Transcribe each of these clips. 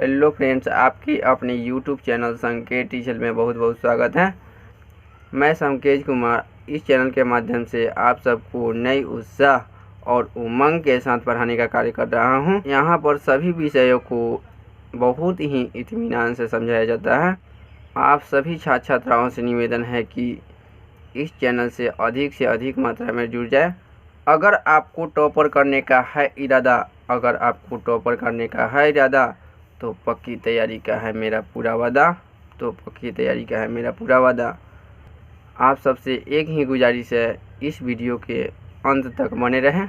Hello friends, आपकी अपने YouTube channel संकेत टीचर में बहुत बहुत स्वागत है। मैं संकेत कुमार इस चैनल के माध्यम से आप सबको नई उत्साह और उमंग के साथ पढ़ाने का कार्य कर रहा हूं। यहां पर सभी विषयों को बहुत ही इत्मीनान से समझाया जाता है। आप सभी छात्र छात्राओं से निवेदन है कि इस चैनल से अधिक मात्रा में जुड़ जाए। अगर आपको टॉपर करने का है इरादा, तो पक्की तैयारी का है मेरा पूरा वादा। आप सबसे एक ही गुजारिश है, इस वीडियो के अंत तक बने रहें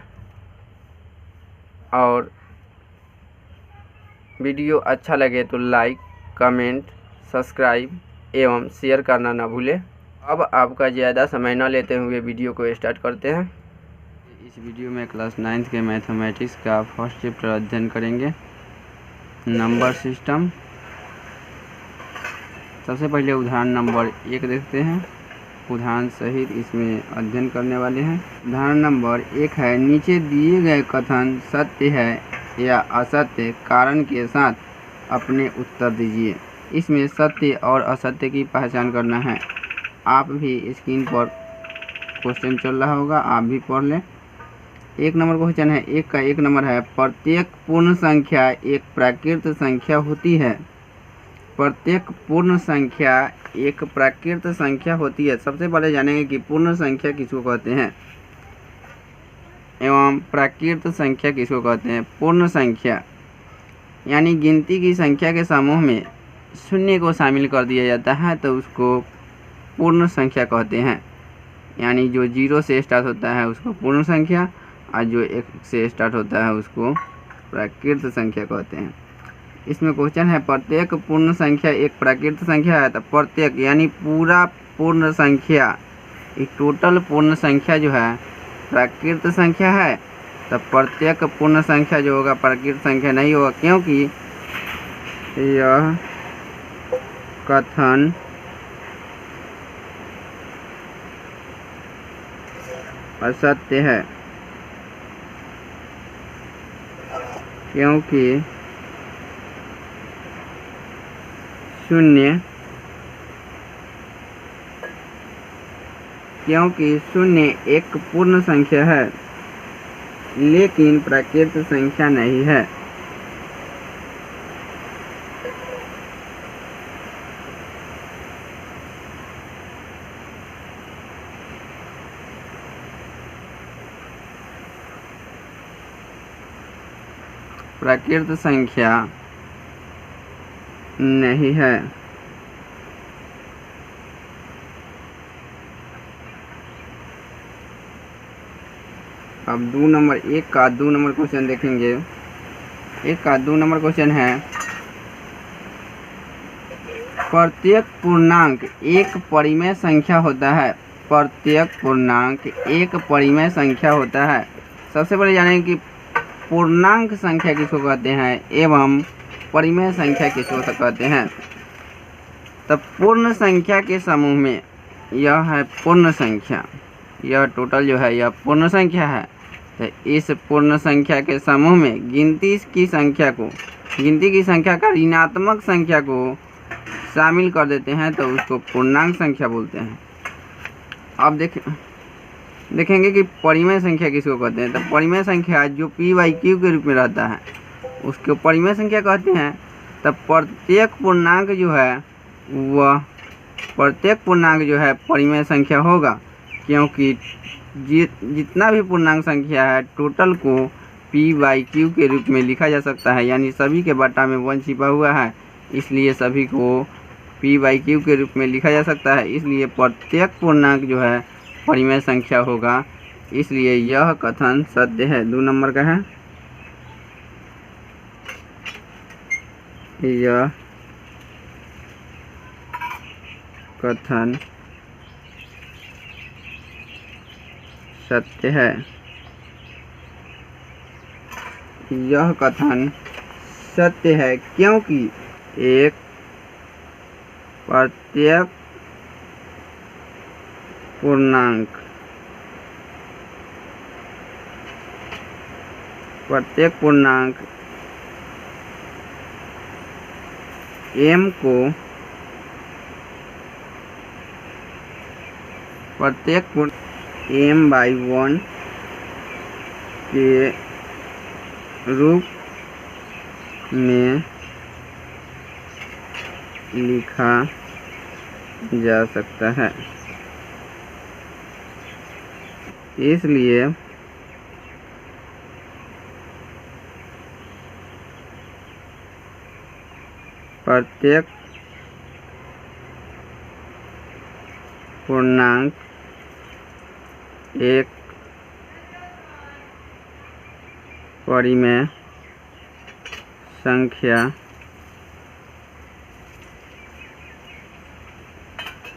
और वीडियो अच्छा लगे तो लाइक, कमेंट, सब्सक्राइब एवं शेयर करना ना भूलें। अब आपका ज़्यादा समय न लेते हुए वीडियो को स्टार्ट करते हैं। इस वीडियो में क्लास 9th के मैथमेटिक्स का फर्स्ट चैप्टर अध्ययन करेंगे, नंबर सिस्टम। सबसे पहले उदाहरण नंबर 1 देखते हैं। उदाहरण सहित इसमें अध्ययन करने वाले हैं। उदाहरण नंबर 1 है, नीचे दिए गए कथन सत्य है या असत्य कारण के साथ अपने उत्तर दीजिए। इसमें सत्य और असत्य की पहचान करना है। आप भी स्क्रीन पर क्वेश्चन चल रहा होगा, आप भी पढ़ लें। 1 नंबर क्वेश्चन है, 1 का 1 नंबर है, प्रत्येक पूर्ण संख्या एक प्राकृत संख्या होती है। प्रत्येक पूर्ण संख्या एक प्राकृत संख्या होती है। सबसे पहले जानेंगे कि पूर्ण संख्या किसको कहते हैं एवं प्राकृत संख्या किसको कहते हैं। पूर्ण संख्या यानी गिनती की संख्या के समूह में शून्य को शामिल कर दिया जाता है तो उसको पूर्ण संख्या कहते हैं। यानी जो 0 से स्टार्ट होता है उसको पूर्ण संख्या और जो 1 से स्टार्ट होता है उसको प्राकृत संख्या कहते हैं। इसमें क्वेश्चन है, प्रत्येक पूर्ण संख्या एक प्राकृत संख्या है। तो प्रत्येक यानी पूरा पूर्ण संख्या, एक टोटल पूर्ण संख्या जो है प्राकृत संख्या है। तो प्रत्येक पूर्ण संख्या जो होगा प्राकृत संख्या नहीं होगा, क्योंकि यह कथन असत्य है, क्योंकि शून्य एक पूर्ण संख्या है लेकिन प्राकृत संख्या नहीं है। प्राकृत संख्या नहीं है। अब 2 नंबर 1 का 2 नंबर क्वेश्चन देखेंगे। 1 का 2 नंबर क्वेश्चन है, प्रत्येक पूर्णांक एक परिमेय संख्या होता है। प्रत्येक पूर्णांक एक परिमेय संख्या होता है। सबसे पहले जानेंगे कि पूर्णांक संख्या किसको कहते हैं एवं परिमेय संख्या किसको कहते हैं। तब पूर्ण संख्या के समूह में यह है पूर्ण संख्या, यह टोटल जो है यह पूर्ण संख्या है। तो इस पूर्ण संख्या के समूह में गिनती की संख्या का ऋणात्मक संख्या को शामिल कर देते हैं तो उसको पूर्णांक संख्या बोलते हैं। अब देखेंगे कि परिमेय संख्या किसको कहते हैं। तो परिमेय संख्या जो p/q के रूप में रहता है उसको परिमेय संख्या कहते हैं। तब प्रत्येक पूर्णांक जो है परिमेय संख्या होगा, क्योंकि जितना भी पूर्णांक संख्या है टोटल को p/q के रूप में लिखा जा सकता है। यानी सभी के बटा में 1 छिपा हुआ है, इसलिए सभी को p/q के रूप में लिखा जा सकता है। इसलिए प्रत्येक पूर्णांक जो है परिमेय संख्या होगा, इसलिए यह कथन सत्य है। 2 नंबर का है, यह कथन सत्य है। यह कथन सत्य है क्योंकि एक प्रत्येक पूर्णांक m को प्रत्येक m/1 के रूप में लिखा जा सकता है। इसलिए प्रत्येक पूर्णांक एक परिमेय संख्या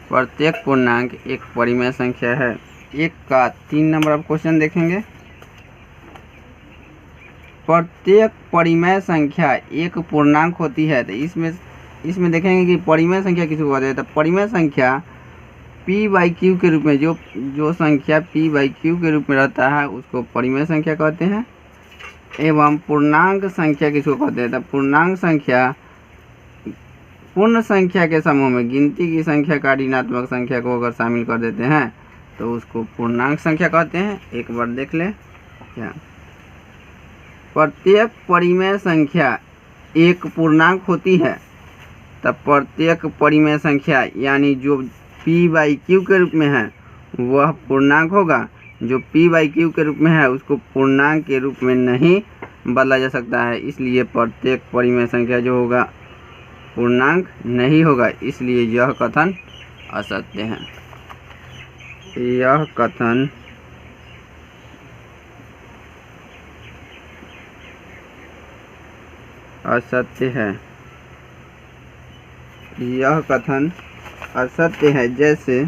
प्रत्येक पूर्णांक एक परिमेय संख्या है। एक का 3 नंबर आप क्वेश्चन देखेंगे। प्रत्येक परिमेय संख्या एक पूर्णांक होती है, तो इसमें देखेंगे कि परिमेय संख्या किसको कहते हैं। तो परिमेय संख्या p/q के रूप में जो संख्या p/q के रूप में रहता है उसको परिमेय संख्या कहते हैं। एवं पूर्णांक संख्या किसको कहते हैं। तो पूर्णांक संख्या पूर्ण संख्या के समूह में गिनती की संख्या का ऋणात्मक संख्या को अगर शामिल कर देते हैं तो उसको पूर्णांक संख्या कहते हैं। एक बार देख ले क्या, प्रत्येक परिमेय संख्या एक पूर्णांक होती है। तब प्रत्येक परिमेय संख्या यानी जो p/q के रूप में है वह पूर्णांक होगा। जो p/q के रूप में है उसको पूर्णांक के रूप में नहीं बदला जा सकता है। इसलिए प्रत्येक परिमेय संख्या जो होगा पूर्णांक नहीं होगा। इसलिए यह कथन असत्य है। यह कथन असत्य है। यह कथन असत्य है। जैसे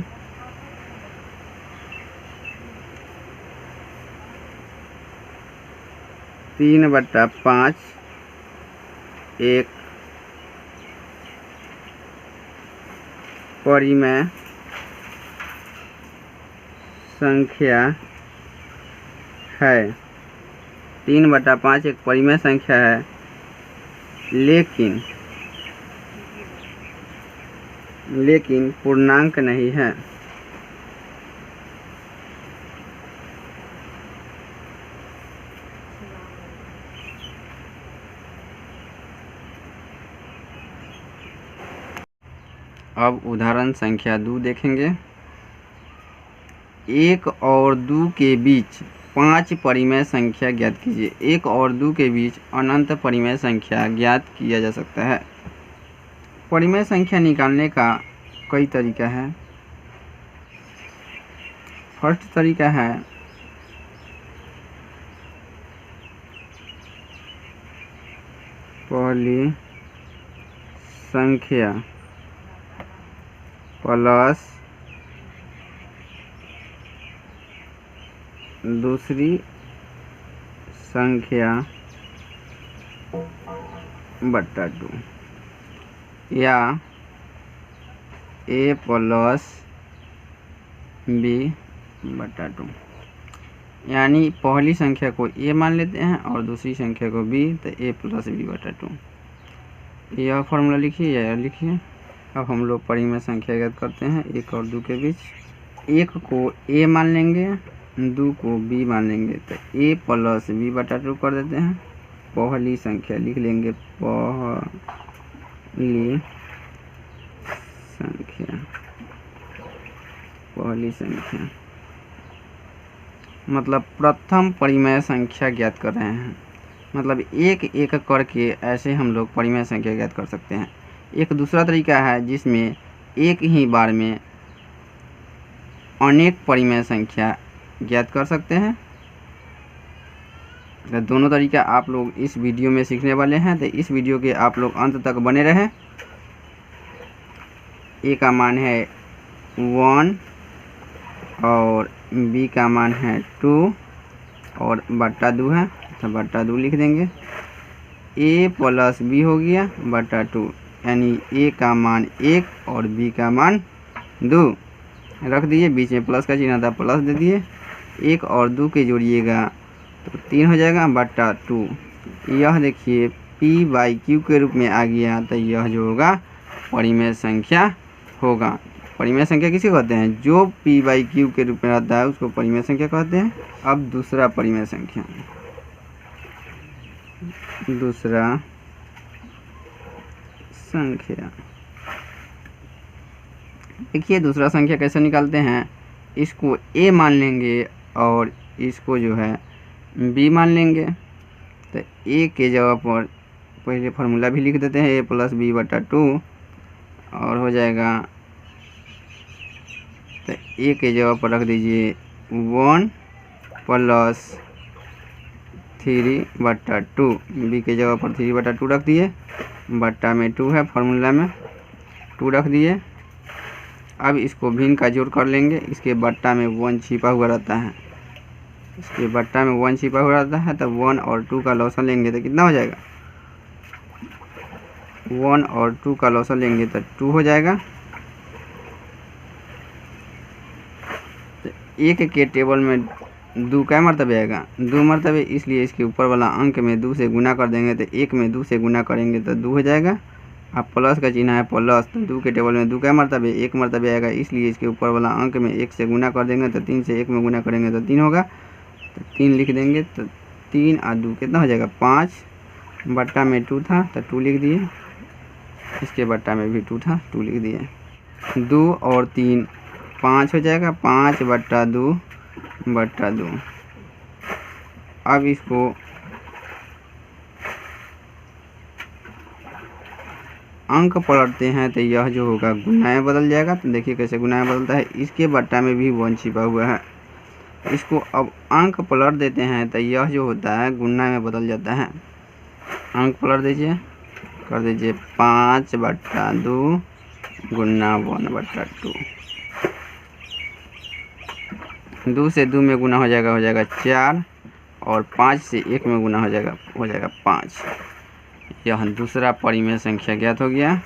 3/5 एक परिमेय संख्या है। 3/5 एक परिमेय संख्या है, लेकिन पूर्णांक नहीं है। अब उदाहरण संख्या 2 देखेंगे। 1 और 2 के बीच 5 परिमेय संख्या ज्ञात कीजिए। 1 और 2 के बीच अनंत परिमेय संख्या ज्ञात किया जा सकता है। परिमेय संख्या निकालने का कई तरीका है। फर्स्ट तरीका है पहली संख्या प्लस दूसरी संख्या बट्टा 2 या a प्लस b बट्टा 2। यानी पहली संख्या को a मान लेते हैं और दूसरी संख्या को b, तो a प्लस b बट्टा 2। यह फॉर्मूला लिखिए या लिखिए। अब हम लोग परिमेय संख्या ज्ञात करते हैं 1 और 2 के बीच। 1 को a मान लेंगे, 2 को b मान लेंगे, तो a प्लस b बटा 2 कर देते हैं। पहली संख्या लिख लेंगे, पहली संख्या मतलब प्रथम परिमेय संख्या ज्ञात कर रहे हैं। मतलब एक एक करके ऐसे हम लोग परिमेय संख्या ज्ञात कर सकते हैं। एक दूसरा तरीका है जिसमें एक ही बार में अनेक परिमेय संख्या ज्ञात कर सकते हैं। तो दोनों तरीका आप लोग इस वीडियो में सीखने वाले हैं, तो इस वीडियो के आप लोग अंत तक बने रहें। ए का मान है 1 और बी का मान है 2 और बट्टा 2 है, तो बट्टा 2 लिख देंगे। ए प्लस बी हो गया बट्टा 2, यानी ए का मान 1 और बी का मान 2 रख दिए। बीच में प्लस का चिन्ह था, प्लस दे दिए। 1 और 2 के जोड़िएगा तो 3 हो जाएगा बट्टा 2। यह देखिए पी बाई क्यू के रूप में आ गया तो यह जो होगा परिमेय संख्या होगा। परिमेय संख्या किसे कहते हैं? जो पी बाई क्यू के रूप में रहता है उसको परिमेय संख्या कहते हैं। अब दूसरा परिमेय संख्या, देखिए दूसरा संख्या कैसे निकालते हैं। इसको ए मान लेंगे और इसको जो है बी मान लेंगे। तो ए के जगह पर पहले फार्मूला भी लिख देते हैं, ए प्लस बी बटा 2 और हो जाएगा। तो ए के जगह पर रख दीजिए 1 प्लस 3 बटा 2, बी के जगह पर 3 बटा 2 रख दिए, बट्टा में 2 है, फार्मूला में 2 रख दिए। अब इसको भिन्न का जोड़ कर लेंगे। इसके बट्टा में 1 छिपा हुआ रहता है, इसके बट्टा में 1 छिपा हुआ रहता है। तो 1 और 2 का लॉसन लेंगे तो कितना हो जाएगा? 1 और 2 का लॉसन लेंगे तो 2 हो जाएगा। तो एक के टेबल में 2 का मरतबे आएगा? 2 मरतबे, इसलिए इसके ऊपर वाला अंक में 2 से गुना कर देंगे। तो 1 में 2 से गुना करेंगे तो 2 हो जाएगा। अब प्लस का चिन्ह है प्लस, तो 2 के टेबल में 2 का मरतबे 1 मरतबे आएगा, इसलिए इसके ऊपर वाला अंक में 1 से गुना कर देंगे। तो 3 से 1 में गुना करेंगे तो 3 होगा। तो 3 लिख देंगे। तो 3 और 2 कितना हो जाएगा? 5, बट्टा में 2 था तो 2 लिख दिए, इसके बट्टा में भी 2 था 2 लिख दिए। 2 और 3 5 हो जाएगा, 5 बट्टा 2 बट्टा 2। अब इसको अंक पलटते हैं तो यह जो होगा गुना में बदल जाएगा। तो देखिए कैसे गुना में बदलता है। इसके बट्टा में भी 1 छिपा हुआ है, इसको अब अंक पलट देते हैं तो यह जो होता है गुना में बदल जाता है। अंक पलट दीजिए, कर दीजिए 5 बट्टा 2 गुना 1 बट्टा 2। 2 से 2 में गुना हो जाएगा 4 और 5 से 1 में गुना हो जाएगा 5। यह दूसरा परिमेय संख्या ज्ञात हो गया।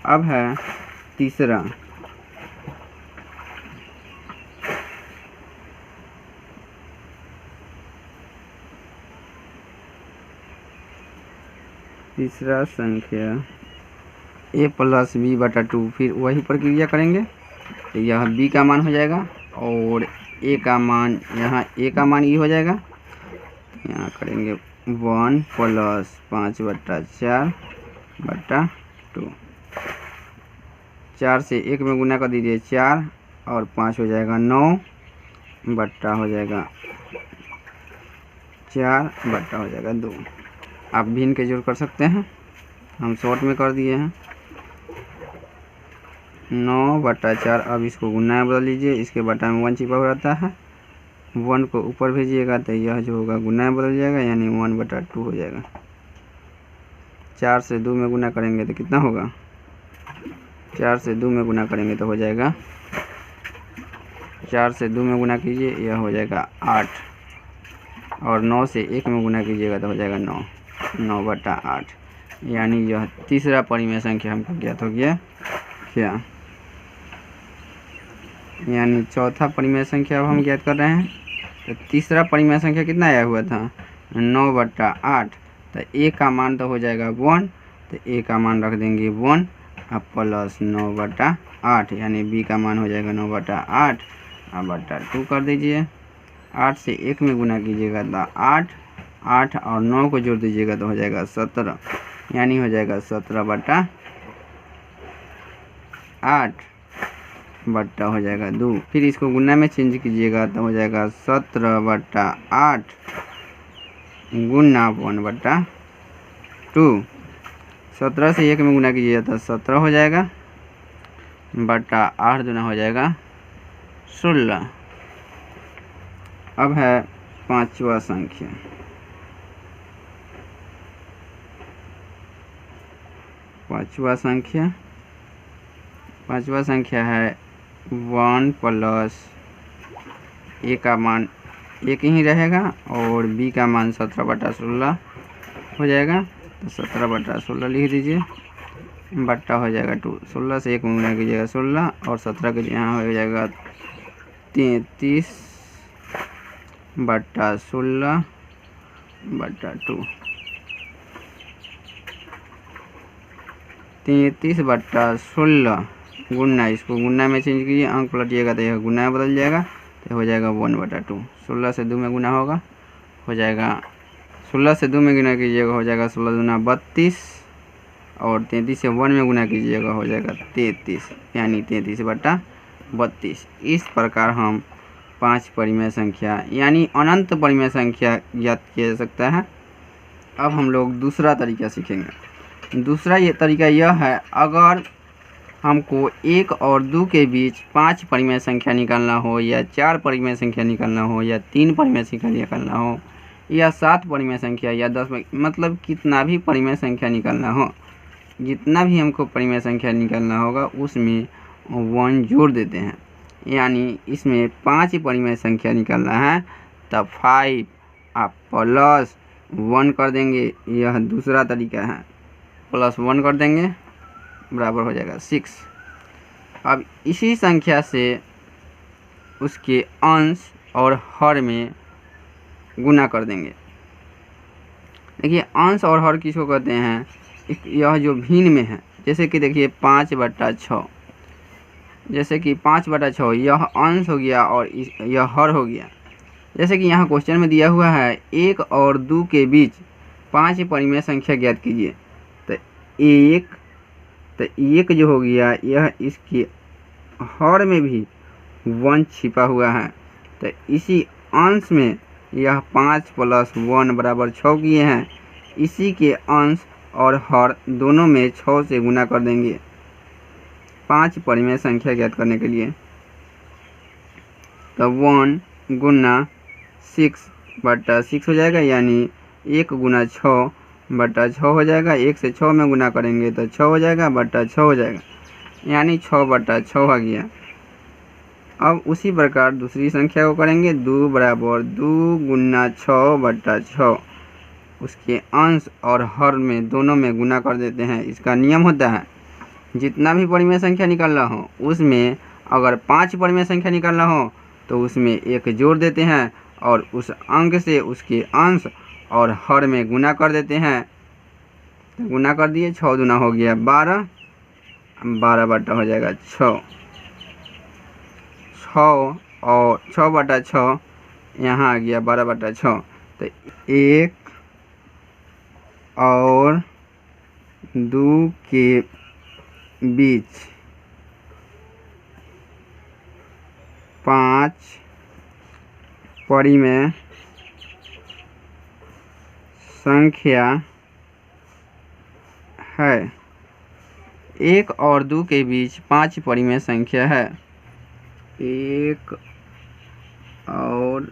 अब है तीसरा संख्या ए प्लस बी बटा 2। फिर वही प्रक्रिया करेंगे। तो यह बी का मान हो जाएगा और ए का मान, यहाँ ए का मान ये हो जाएगा। यहाँ करेंगे 1 प्लस 5 बट्टा 4 बट्टा 2। 4 से 1 में गुना कर दीजिए 4 और 5 हो जाएगा 9 बट्टा हो जाएगा 4 बट्टा हो जाएगा 2। आप भिन्न के जोड़ कर सकते हैं, हम शॉर्ट में कर दिए हैं 9 बट्टा 4। अब इसको गुना में बदल लीजिए, इसके बट्टा में 1 छिपा हुआ रहता है, 1 को ऊपर भेजिएगा तो यह जो होगा गुना में बदल जाएगा, यानी 1 बटा 2 हो जाएगा। 4 से 2 में गुना करेंगे तो कितना होगा? 4 से 2 में गुना करेंगे तो हो जाएगा, 4 से 2 में गुना कीजिए यह हो जाएगा 8 और 9 से 1 में गुना कीजिएगा तो हो जाएगा 9 बटा 8। यानी यह तीसरा परिमेय संख्या हमको ज्ञात हो गया। क्या यानी चौथा परिमेय संख्या अब हम ज्ञात कर रहे हैं। तो तीसरा परिमेय संख्या कितना आया हुआ था? 9 बटा 8। तो ए का मान तो हो जाएगा 1, तो ए का मान रख देंगे 1 अब प्लस 9 बटा 8, यानी बी का मान हो जाएगा 9 बटा 8 अब बटा 2 कर दीजिए। 8 से 1 में गुना कीजिएगा तो 8 और 9 को जोड़ दीजिएगा तो हो जाएगा 17, यानी हो जाएगा 17 बटा 8 बट्टा हो जाएगा 2। फिर इसको गुना में चेंज कीजिएगा तो हो जाएगा 17 बट्टा 8 गुना 1 बट्टा 2। 17 से 1 में गुना कीजिएगा तो 17 हो जाएगा बट्टा 8 दूना हो जाएगा 16। अब है पांचवा संख्या। पांचवा संख्या है 1 प्लस ए का मान 1 ही रहेगा और बी का मान 17 बटा 16 हो जाएगा। तो 17 बटा 16 लिख दीजिए, बट्टा हो जाएगा 2। 16 से 1 में गुना कीजिएगा 16 और 17 के यहाँ हो जाएगा 33 बट्टा 16 बट्टा 2। 33/16 गुना, इसको गुना में चेंज कीजिए, अंक पलटिएगा तो यह गुना में बदल जाएगा, तो हो जाएगा 1/2। 16 से 2 में गुना होगा, हो जाएगा 16 से 2 में गुना कीजिएगा, हो जाएगा 16 दूना 32, और 33 से 1 में गुना कीजिएगा, हो जाएगा 33, यानी 33/32। इस प्रकार हम 5 परिमेय संख्या यानी अनंत परिमेय संख्या ज्ञात किया जा सकता है। अब हम लोग दूसरा तरीका सीखेंगे। दूसरा ये तरीका यह है, अगर हमको 1 और 2 के बीच 5 परिमेय संख्या निकालना हो, या 4 परिमेय संख्या निकालना हो, या 3 परिमेय संख्या निकालना हो, या 7 परिमेय संख्या, या 10, मतलब कितना भी परिमेय संख्या निकालना हो, जितना भी हमको परिमेय संख्या निकालना होगा उसमें 1 जोड़ देते हैं। यानी इसमें 5 परिमेय संख्या निकालना है, तब 5 आप प्लस 1 कर देंगे, यह दूसरा तरीका है। प्लस 1 कर देंगे बराबर हो जाएगा 6। अब इसी संख्या से उसके अंश और हर में गुना कर देंगे। देखिए अंश और हर किसको कहते हैं, यह जो भिन्न में है, जैसे कि देखिए 5/6, जैसे कि 5/6 यह अंश हो गया और यह हर हो गया। जैसे कि यहाँ क्वेश्चन में दिया हुआ है 1 और 2 के बीच 5 परिमेय संख्या ज्ञात कीजिए, तो 1 जो हो गया, यह इसके हर में भी 1 छिपा हुआ है, तो इसी अंश में यह 5 + 1 बराबर 6 किए हैं। इसी के अंश और हर दोनों में 6 से गुना कर देंगे 5 परिमेय संख्या ज्ञात करने के लिए। तो 1 गुना 6/6 हो जाएगा, यानी 1 गुना 6/6 हो जाएगा। 1 से 6 में गुना करेंगे तो 6 हो जाएगा, बटा 6 हो जाएगा, यानी 6/6 आ गया। अब उसी प्रकार दूसरी संख्या को करेंगे, 2 बराबर 2 गुना 6/6, उसके अंश और हर में दोनों में गुना कर देते हैं। इसका नियम होता है, जितना भी परिमेय संख्या निकालना हो उसमें अगर 5 परिमेय संख्या निकालना हो तो उसमें 1 जोड़ देते हैं, और उस अंक से उसके अंश और हर में गुना कर देते हैं। तो गुना कर दिए, 6 दूना हो गया 12, 12 बटा हो जाएगा 6, 6 और 6/6 यहाँ आ गया 12/6। तो 1 और 2 के बीच 5 परिमेय संख्या है। 1 और 2 के बीच 5 परिमेय संख्या है। 1 और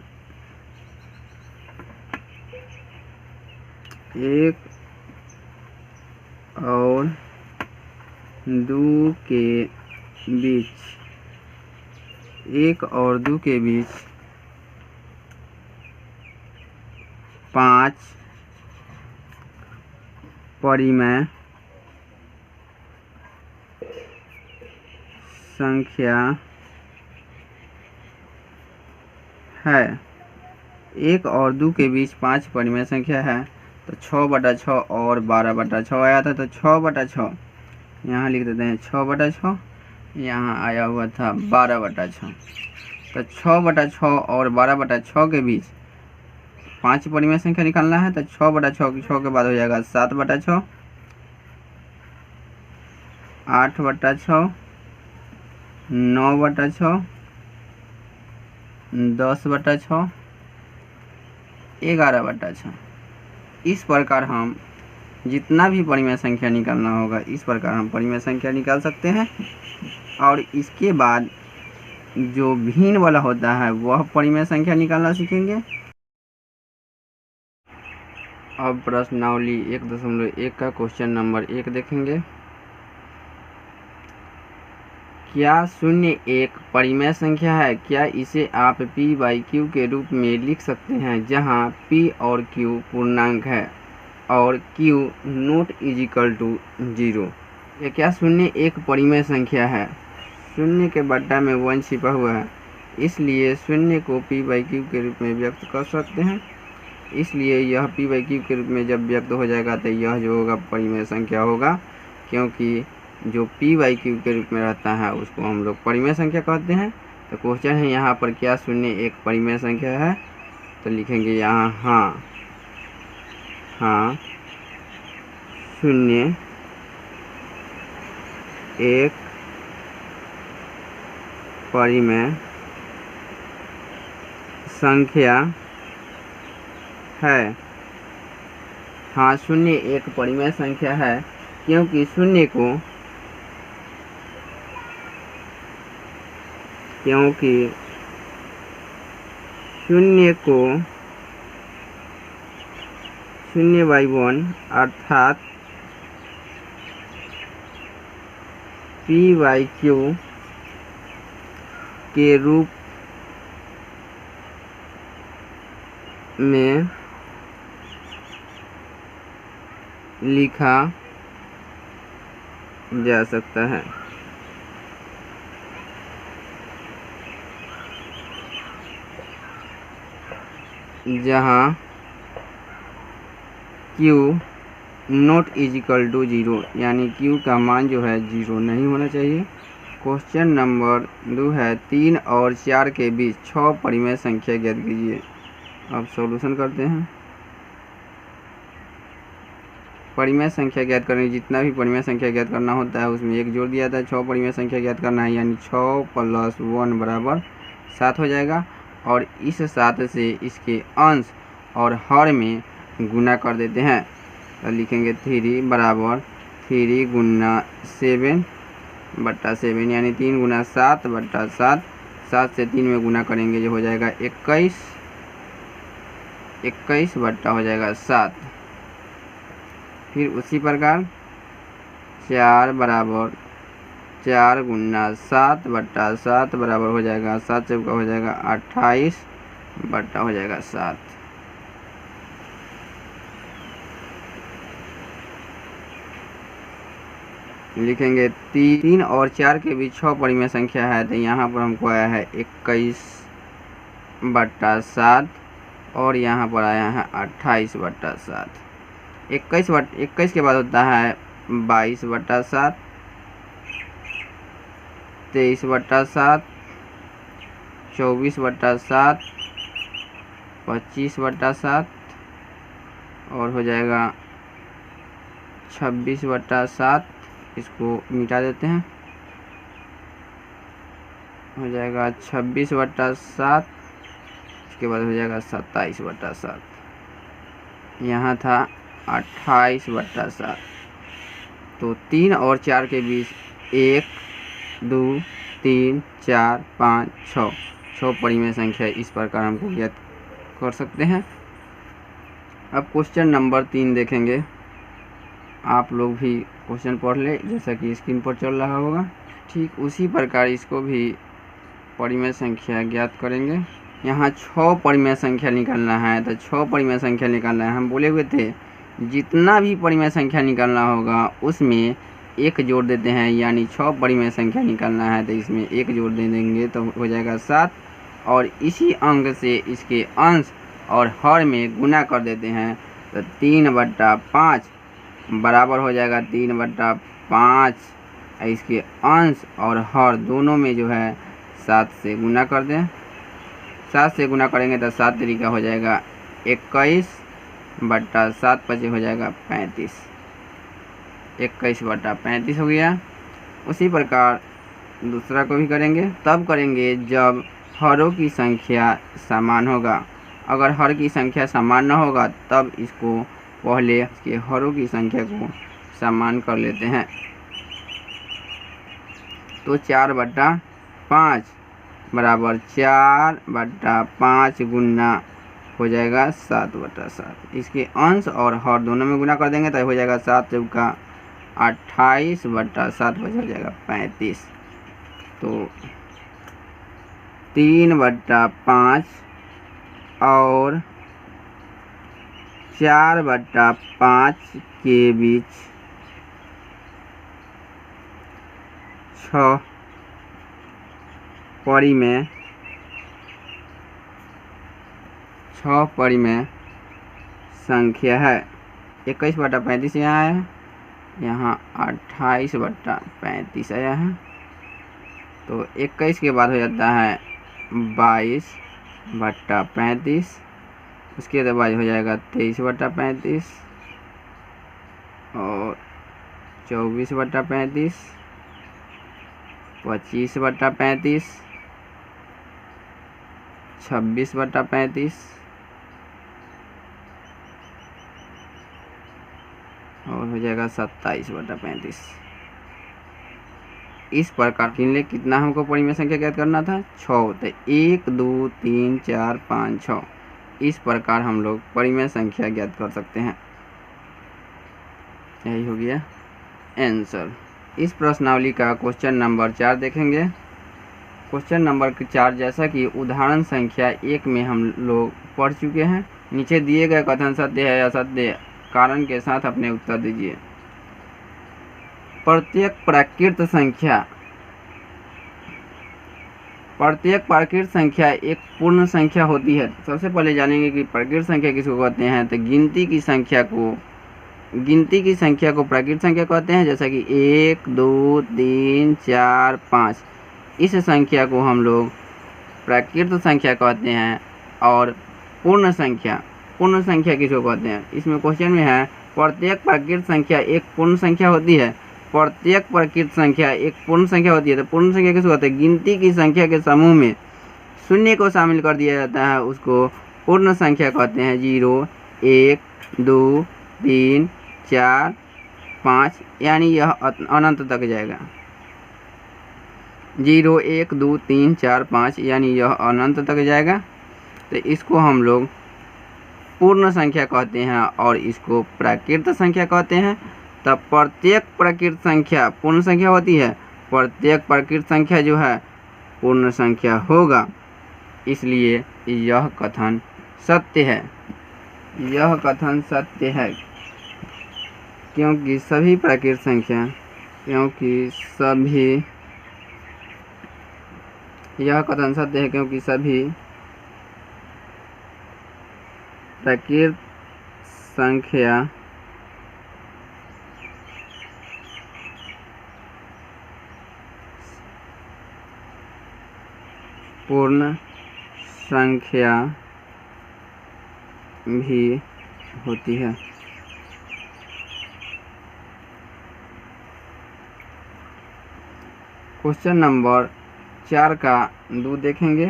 2 के बीच 1 और 2 के बीच 5 परिमेय संख्या है। 1 और 2 के बीच 5 परिमेय संख्या है, तो 6/6 और 12/6 आया था, तो 6/6 यहाँ लिख देते हैं, 6/6 यहाँ आया हुआ था 12/6। तो 6/6 और 12/6 के बीच 5 परिमेय संख्या निकालना है, तो 6/6 के बाद हो जाएगा 7/6, 8/6, 9/6, 10/6, 11/6। इस प्रकार हम जितना भी परिमेय संख्या निकालना होगा, इस प्रकार हम परिमेय संख्या निकाल सकते हैं। और इसके बाद जो भिन्न वाला होता है वह परिमेय संख्या निकालना सीखेंगे। अब प्रश्नावली 1.1 का क्वेश्चन नंबर 1 देखेंगे। क्या 0 एक परिमेय संख्या है? क्या इसे आप p/q के रूप में लिख सकते हैं, जहां p और q पूर्णांक है और q नॉट इक्वल टू 0? ये क्या 0 एक परिमेय संख्या है? 0 के बट्टा में 1 छिपा हुआ है, इसलिए 0 को p/q के रूप में व्यक्त कर सकते हैं। इसलिए यह p/q के रूप में जब व्यक्त हो जाएगा तो यह जो होगा परिमेय संख्या होगा, क्योंकि जो p/q के रूप में रहता है उसको हम लोग परिमेय संख्या कहते हैं। तो क्वेश्चन है यहाँ पर क्या शून्य एक परिमेय संख्या है? तो लिखेंगे यहाँ हाँ शून्य एक परिमेय संख्या है। हाँ शून्य एक परिमेय संख्या है क्योंकि शून्य को 0/1 अर्थात p/q के रूप में लिखा जा सकता है। जहाँ q नॉट इजिकल टू 0 यानी q का मान जो है 0 नहीं होना चाहिए। क्वेश्चन नंबर 2 है 3 और 4 के बीच 6 परिमेय संख्या ज्ञात कीजिए। अब सॉल्यूशन करते हैं। परिमेय संख्या ज्ञात करने जितना भी परिमेय संख्या ज्ञात करना होता है उसमें एक जोड़ दिया था। 6 परिमेय संख्या ज्ञात करना है यानी 6 + 1 बराबर 7 हो जाएगा और इस 7 से इसके अंश और हर में गुना कर देते हैं। तो लिखेंगे 3 बराबर 3 × 7/7 यानी 3 × 7/7। 7 से 3 में गुना करेंगे जो हो जाएगा 21 बट्टा हो जाएगा 7। फिर उसी प्रकार 4 बराबर 4 × 7/7 बराबर हो जाएगा 7 चौका हो जाएगा 28 बट्टा हो जाएगा 7। लिखेंगे 3 और 4 के बीच 6 परिमेय संख्या है। तो यहाँ पर हमको आया है 21/7 और यहाँ पर आया है 28/7। 21 के बाद होता है 22/7, 23/7, 24/7, 25/7 और हो जाएगा 26/7। इसको मिटा देते हैं, हो जाएगा 26/7। इसके बाद हो जाएगा 27/7। यहाँ था 28/7। तो 3 और 4 के बीच 1 2 3 4 5 6 परिमेय संख्या इस प्रकार हमको ज्ञात कर सकते हैं। अब क्वेश्चन नंबर 3 देखेंगे। आप लोग भी क्वेश्चन पढ़ ले जैसा कि स्क्रीन पर चल रहा होगा। ठीक उसी प्रकार इसको भी परिमेय संख्या ज्ञात करेंगे। यहाँ 6 परिमेय संख्या निकालना है। तो 6 परिमेय संख्या निकालना है। हम बोले हुए थे जितना भी परिमेय संख्या निकालना होगा उसमें एक जोड़ देते हैं, यानी 6 परिमेय संख्या निकालना है तो इसमें एक जोड़ दे देंगे तो हो जाएगा 7 और इसी अंक से इसके अंश और हर में गुना कर देते हैं। तो 3/5 बराबर हो जाएगा 3/5। इसके अंश और हर दोनों में जो है 7 से गुना कर दें। 7 से गुना करेंगे तो 7 तरीका हो जाएगा 21/7 5 हो जाएगा 35। 21/35 हो गया। उसी प्रकार दूसरा को भी करेंगे। तब करेंगे जब हरों की संख्या समान होगा। अगर हर की संख्या समान न होगा तब इसको पहले इसके हरों की संख्या को समान कर लेते हैं। तो 4/5 बराबर 4/5 गुना हो जाएगा 7/7। इसके अंश और हर दोनों में गुना कर देंगे तो हो जाएगा 7 चौका 28/7 हो जाएगा 35। तो 3/5 और 4/5 के बीच 6 परिमेय संख्या है। 21/35 यहाँ है यहाँ 28/35 आया है। तो 21 के बाद हो जाता है 22/35, उसके बाद हो जाएगा 23/35 और 24/35, 25/35, 26/35 और हो जाएगा 27/35। इस प्रकार के लिए कितना हमको परिमेय संख्या ज्ञात करना था? 6। तो 1 2 3 4 5 6, इस प्रकार हम लोग परिमेय संख्या ज्ञात कर सकते हैं। यही हो गया आंसर। इस प्रश्नावली का क्वेश्चन नंबर 4 देखेंगे। क्वेश्चन नंबर 4, जैसा कि उदाहरण संख्या 1 में हम लोग पढ़ चुके हैं, नीचे दिए गए कथन सत्य है या असत्य, कारण के साथ अपने उत्तर दीजिए। प्रत्येक प्राकृत संख्या एक पूर्ण संख्या होती है। सबसे पहले जानेंगे कि प्राकृत संख्या किसको कहते हैं। तो गिनती की संख्या को प्राकृत संख्या कहते हैं, जैसा कि 1 2 3 4 5, इस संख्या को हम लोग प्राकृत संख्या कहते हैं। और पूर्ण संख्या किसको कहते हैं? इसमें क्वेश्चन में है प्रत्येक प्राकृत संख्या एक पूर्ण संख्या होती है। प्रत्येक प्राकृत संख्या एक पूर्ण संख्या होती है, तो पूर्ण संख्या किसको कहते हैं? गिनती की संख्या के समूह में शून्य को शामिल कर दिया जाता है, उसको पूर्ण संख्या कहते हैं। 0 1 2 3 4 5, यानी यह अनंत तक जाएगा। 0 1 2 3 4 5, यानी यह अनंत तक जाएगा। तो इसको हम लोग पूर्ण संख्या कहते हैं और इसको प्राकृत संख्या कहते हैं। तब प्रत्येक प्राकृत संख्या पूर्ण संख्या होती है, प्रत्येक प्राकृत संख्या जो है पूर्ण संख्या होगा, इसलिए यह कथन सत्य है। यह कथन सत्य है क्योंकि सभी प्राकृत संख्या यह कथन सत्य है क्योंकि सभी प्राकृत संख्या पूर्ण संख्या भी होती है। क्वेश्चन नंबर 4 का 2 देखेंगे।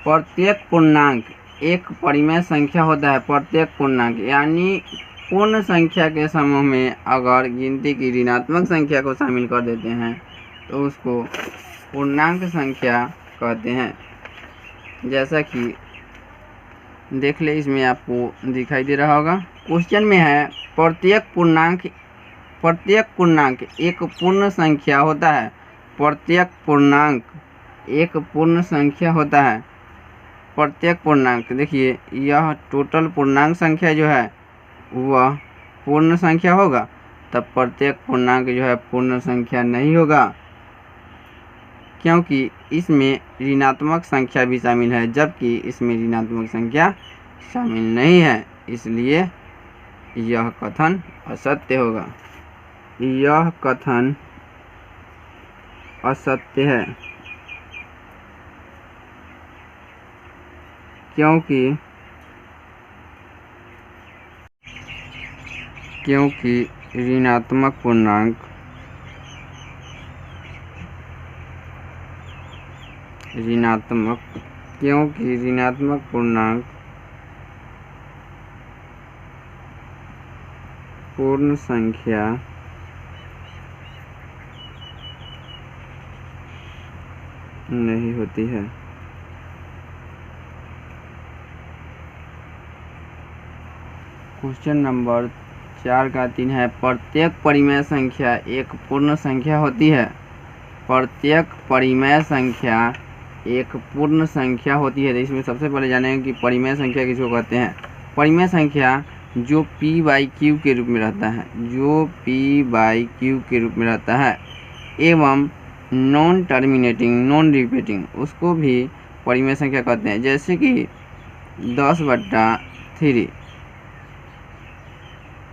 प्रत्येक पूर्णांक एक परिमेय संख्या होता है। प्रत्येक पूर्णांक यानी पूर्ण संख्या के समूह में अगर गिनती की ऋणात्मक संख्या को शामिल कर देते हैं तो उसको पूर्णांक संख्या कहते हैं। जैसा कि देख ले, इसमें आपको दिखाई दे रहा होगा। क्वेश्चन में है प्रत्येक पूर्णांक एक पूर्ण संख्या होता है। प्रत्येक पूर्णांक एक पूर्ण संख्या होता है। प्रत्येक पूर्णांक, देखिए यह टोटल पूर्णांक संख्या जो है वह पूर्ण संख्या होगा, तब प्रत्येक पूर्णांक जो है पूर्ण संख्या नहीं होगा, क्योंकि इसमें ऋणात्मक संख्या भी शामिल है, जबकि इसमें ऋणात्मक संख्या शामिल नहीं है, इसलिए यह कथन असत्य होगा। यह कथन असत्य है क्योंकि ऋणात्मक पूर्णांक पूर्ण संख्या नहीं होती है। क्वेश्चन नंबर 4 का 3 है प्रत्येक परिमेय संख्या एक पूर्ण संख्या होती है। प्रत्येक परिमेय संख्या एक पूर्ण संख्या होती है। तो इसमें सबसे पहले जानेंगे कि परिमेय संख्या किसको कहते हैं। परिमेय संख्या जो p/q के रूप में रहता है, एवं नॉन टर्मिनेटिंग, नॉन रिपीटिंग, उसको भी परिमेय संख्या कहते हैं। जैसे कि 10/3,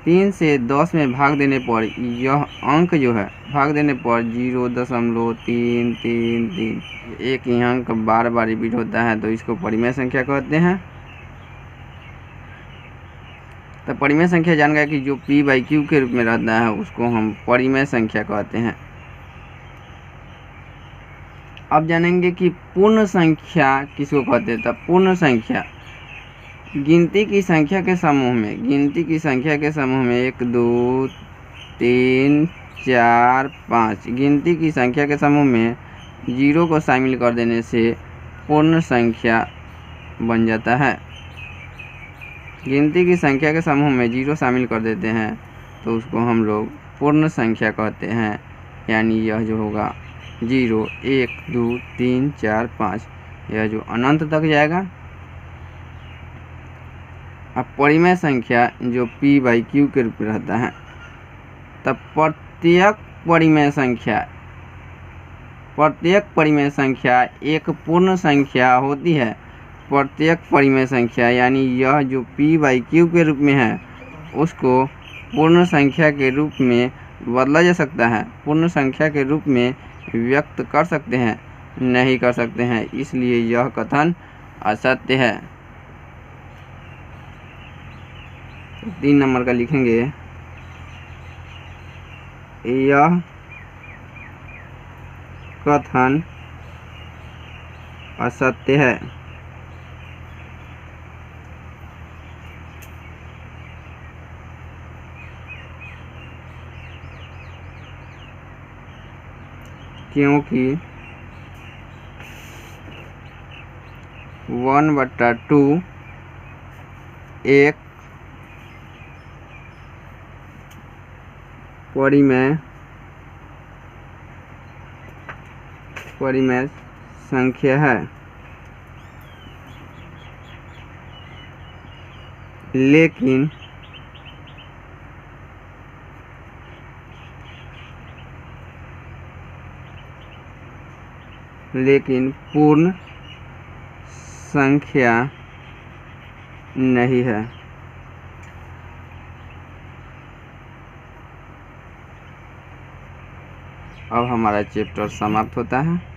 3 से 10 में भाग देने पर यह अंक जो है भाग देने पर 0.333 एक ही अंक बार बार रिपीट होता है, तो इसको परिमेय संख्या कहते हैं। तो परिमेय संख्या जान गया कि जो p/q के रूप में रहता है उसको हम परिमेय संख्या कहते हैं। अब जानेंगे कि पूर्ण संख्या किसको कहते हैं। तो पूर्ण संख्या गिनती की संख्या के समूह में 1 2 3 4 5 गिनती की संख्या के समूह में 0 को शामिल कर देने से पूर्ण संख्या बन जाता है। गिनती की संख्या के समूह में 0 शामिल कर देते हैं तो उसको हम लोग पूर्ण संख्या कहते हैं। यानी यह जो होगा 0 1 2 3 4 5 यह जो अनंत तक जाएगा। अब परिमेय संख्या जो p/q के रूप में रहता है, तब प्रत्येक परिमेय संख्या एक पूर्ण संख्या होती है। प्रत्येक परिमेय संख्या यानी यह जो p/q के रूप में है उसको पूर्ण संख्या के रूप में बदला जा सकता है, पूर्ण संख्या के रूप में व्यक्त कर सकते हैं, नहीं कर सकते हैं, इसलिए यह कथन असत्य है। 3 नंबर का लिखेंगे, यह कथन असत्य है। क्योंकि 1/2 एक परिमेय संख्या है, लेकिन पूर्ण संख्या नहीं है। अब हमारा चैप्टर समाप्त होता है।